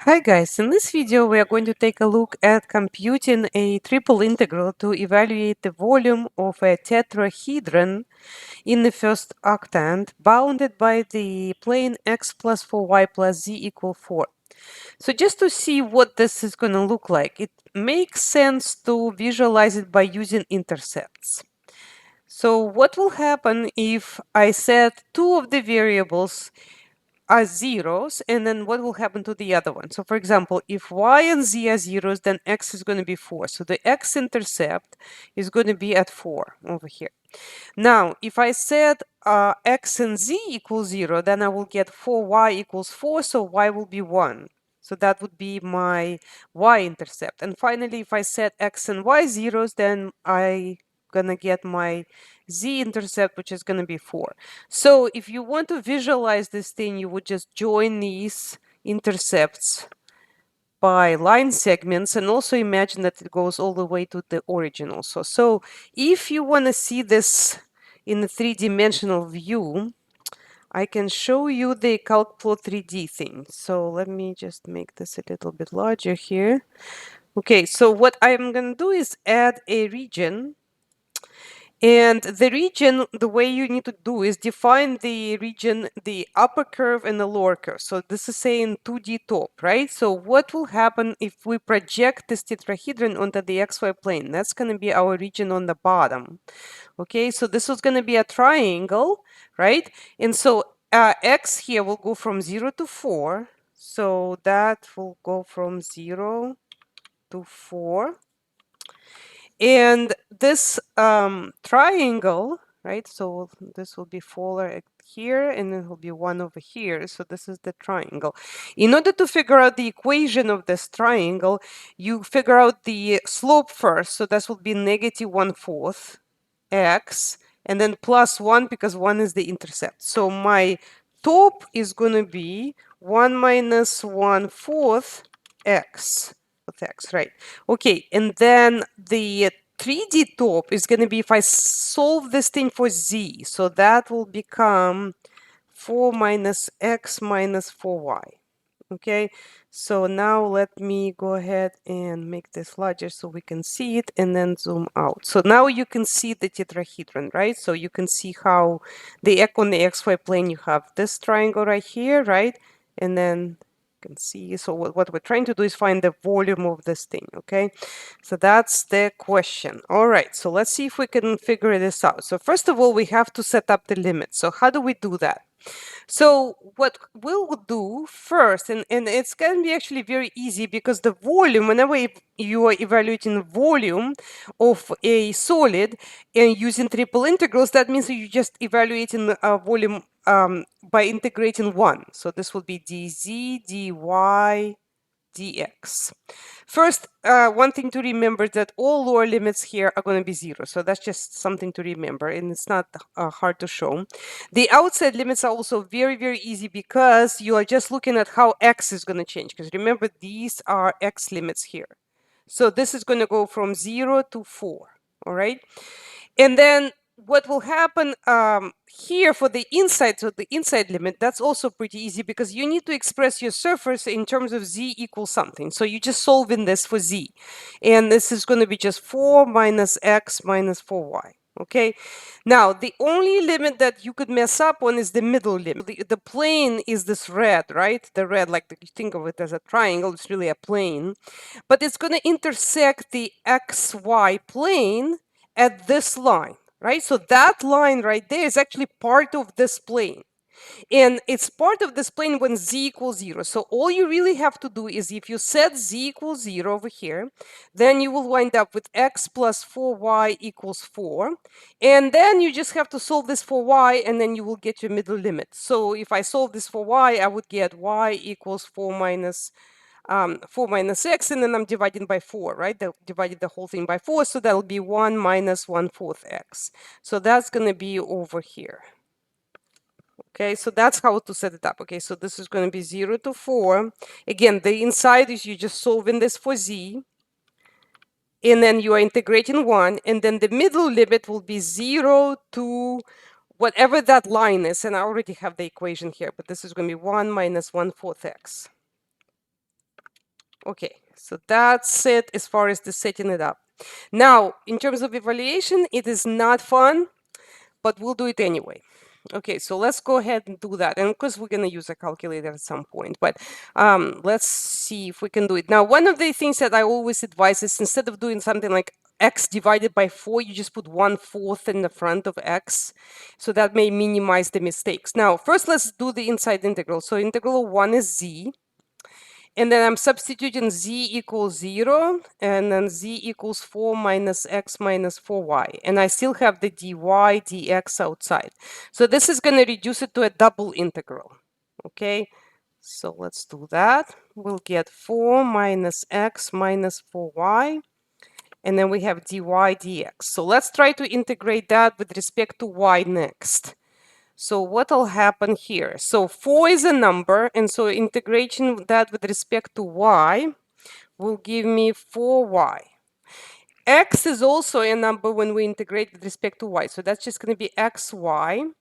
Hi guys, in this video we are going to take a look at computing a triple integral to evaluate the volume of a tetrahedron in the first octant bounded by the plane x plus 4y plus z equal 4. So just to see what this is going to look like, it makes sense to visualize it by using intercepts. So what will happen if I set two of the variables are zeros, and then what will happen to the other one? So for example, if y and z are zeros, then x is going to be 4. So the x-intercept is going to be at 4 over here. Now, if I set x and z equals 0, then I will get 4y equals 4, so y will be 1. So that would be my y-intercept. And finally, if I set x and y zeros, then I gonna get my z-intercept, which is gonna be 4. So if you want to visualize this thing, you would just join these intercepts by line segments and also imagine that it goes all the way to the origin also. So if you want to see this in a three-dimensional view, I can show you the CalcPlot 3D thing. So let me just make this a little bit larger here. Okay, so what I'm going to do is add a region. And the region, the way you need to do is define the region, the upper curve and the lower curve. So this is saying 2D top, right? So what will happen if we project this tetrahedron onto the xy plane? That's going to be our region on the bottom. Okay, so this is going to be a triangle, right? And so x here will go from 0 to 4. So that will go from 0 to 4. And this triangle, right? So this will be 4 here, and it will be 1 over here. So this is the triangle. In order to figure out the equation of this triangle, you figure out the slope first. So this will be negative 1/4 x, and then plus 1 because 1 is the intercept. So my top is going to be 1 minus 1/4 x. X, right? Okay, and then the 3D top is going to be if I solve this thing for z. So that will become 4 minus x minus 4y. Okay, so now let me go ahead and make this larger so we can see it and then zoom out. So now you can see the tetrahedron, right? So you can see how on the xy plane you have this triangle right here, right? And then you can see, so what we're trying to do is find the volume of this thing, okay? So that's the question. All right, so let's see if we can figure this out. So first of all, we have to set up the limits. So how do we do that? So what we'll do first, and it's going to be actually very easy because the volume, whenever you are evaluating volume of a solid and using triple integrals, that means that you're just evaluating a volume by integrating one. So this will be dz, dy, dx. First, one thing to remember that all lower limits here are going to be 0. So that's just something to remember, and it's not hard to show. The outside limits are also very, very easy because you are just looking at how x is going to change. Because remember, these are x limits here. So this is going to go from 0 to 4. All right. And then what will happen here for the inside, so the inside limit, that's also pretty easy because you need to express your surface in terms of z equals something. So you just solving this for z. And this is going to be just 4 minus x minus 4y. Okay, now the only limit that you could mess up on is the middle limit. The plane is this red, right? The red, like you think of it as a triangle, it's really a plane. But it's going to intersect the xy plane at this line, right? So that line right there is actually part of this plane. And it's part of this plane when z equals 0. So all you really have to do is if you set z equals 0 over here, then you will wind up with x plus 4y equals 4. And then you just have to solve this for y, and then you will get your middle limit. So if I solve this for y, I would get y equals 4 minus 4 minus x, and then I'm dividing by 4, right? Divided the whole thing by 4, so that'll be 1 minus 1/4 x. So that's going to be over here. Okay, so that's how to set it up. Okay, so this is going to be 0 to 4. Again, the inside is you just solving this for z, and then you are integrating 1, and then the middle limit will be 0 to whatever that line is, and I already have the equation here, but this is going to be 1 minus 1/4 x. Okay, so that's it as far as the setting it up. Now, in terms of evaluation, it is not fun, but we'll do it anyway. Okay, so let's go ahead and do that. And of course, we're going to use a calculator at some point, but let's see if we can do it. Now, one of the things that I always advise is instead of doing something like x divided by 4, you just put 1/4 in the front of x. So that may minimize the mistakes. Now, first, let's do the inside integral. So integral of 1 is z. And then I'm substituting z equals 0, and then z equals 4 minus x minus 4y. And I still have the dy dx outside. So this is going to reduce it to a double integral. Okay, so let's do that. We'll get 4 minus x minus 4y. And then we have dy dx. So let's try to integrate that with respect to y next. So what will happen here? So 4 is a number, and so integration of that with respect to y will give me 4y. X is also a number when we integrate with respect to y, so that's just going to be xy.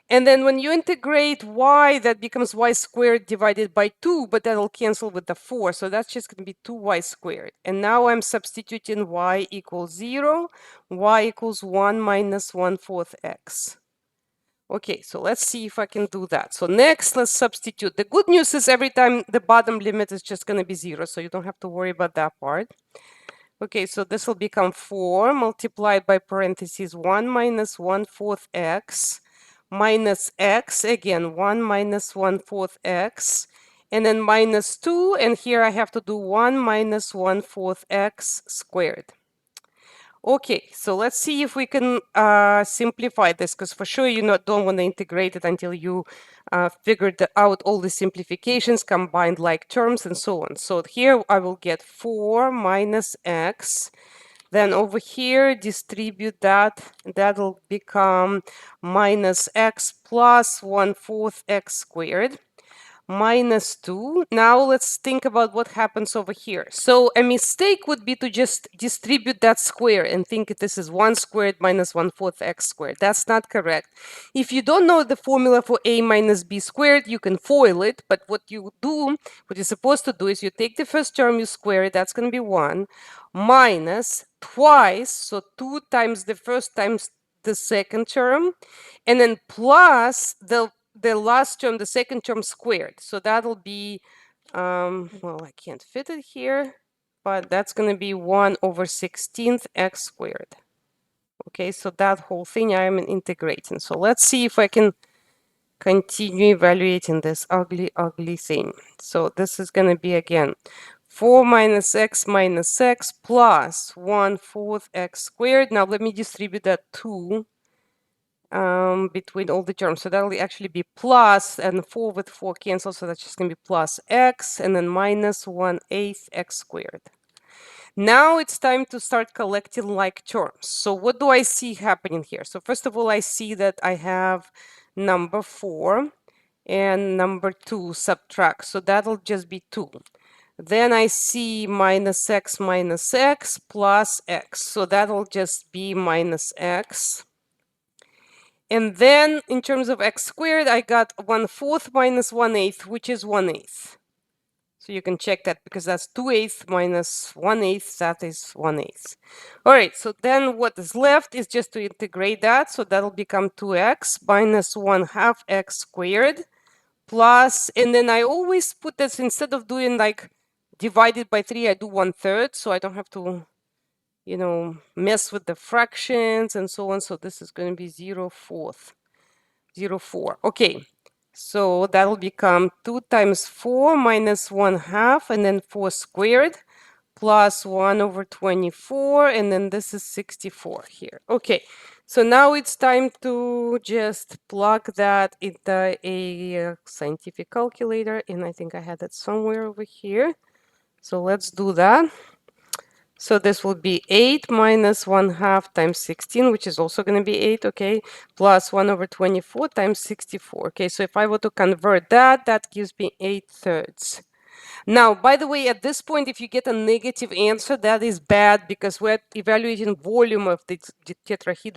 And then when you integrate y, that becomes y squared divided by 2, but that'll cancel with the 4, so that's just going to be 2y squared. And now I'm substituting y equals 0, y equals 1 minus 1/4 x. Okay, so let's see if I can do that. So next, let's substitute. The good news is every time the bottom limit is just going to be 0, so you don't have to worry about that part. Okay, so this will become 4 multiplied by parentheses 1 minus 1/4 x minus x, again 1 minus 1/4 x, and then minus 2, and here I have to do 1 minus 1/4 x squared. Okay, so let's see if we can simplify this, because for sure you don't want to integrate it until you figured out all the simplifications, combined like terms, and so on. So here I will get 4 minus x. Then over here, distribute that. That'll become minus x plus 1/4 x squared. Minus 2. Now let's think about what happens over here. So a mistake would be to just distribute that square and think this is 1 squared minus 1/4 x squared. That's not correct. If you don't know the formula for a minus b squared, you can FOIL it. But what you're supposed to do is you take the first term, you square it. That's going to be 1 minus twice, so 2 times the first times the second term, and then plus the last term, the second term squared. So that'll be, well, I can't fit it here, but that's going to be 1/16 x squared. Okay, so that whole thing I'm integrating. So let's see if I can continue evaluating this ugly, ugly thing. So this is going to be, again, 4 minus x plus 1/4 x squared. Now let me distribute that 2 between all the terms. So that'll actually be plus, and 4 with 4 cancel, so that's just going to be plus x, and then minus 1/8 x squared. Now it's time to start collecting like terms. So what do I see happening here? So first of all, I see that I have number 4 and number 2 subtract. So that'll just be 2. Then I see minus x plus x. So that'll just be minus x. And then in terms of x squared, I got 1/4 minus 1/8, which is 1/8. So you can check that because that's 2/8 minus 1/8, that is 1/8. All right, so then what is left is just to integrate that. So that'll become 2x minus 1/2 x squared plus, and then I always put this, instead of doing like divided by 3, I do 1/3, so I don't have to mess with the fractions and so on. So this is going to be 0/4. Okay, so that'll become 2 times 4 minus 1/2, and then 4 squared plus 1/24, and then this is 64 here. Okay, so now it's time to just plug that into a scientific calculator, and I think I had it somewhere over here. So let's do that. So this will be 8 minus 1/2 times 16, which is also going to be 8, okay, plus 1/24 times 64. Okay, so if I were to convert that, that gives me 8/3. Now, by the way, at this point, if you get a negative answer, that is bad because we're evaluating volume of the tetrahedron.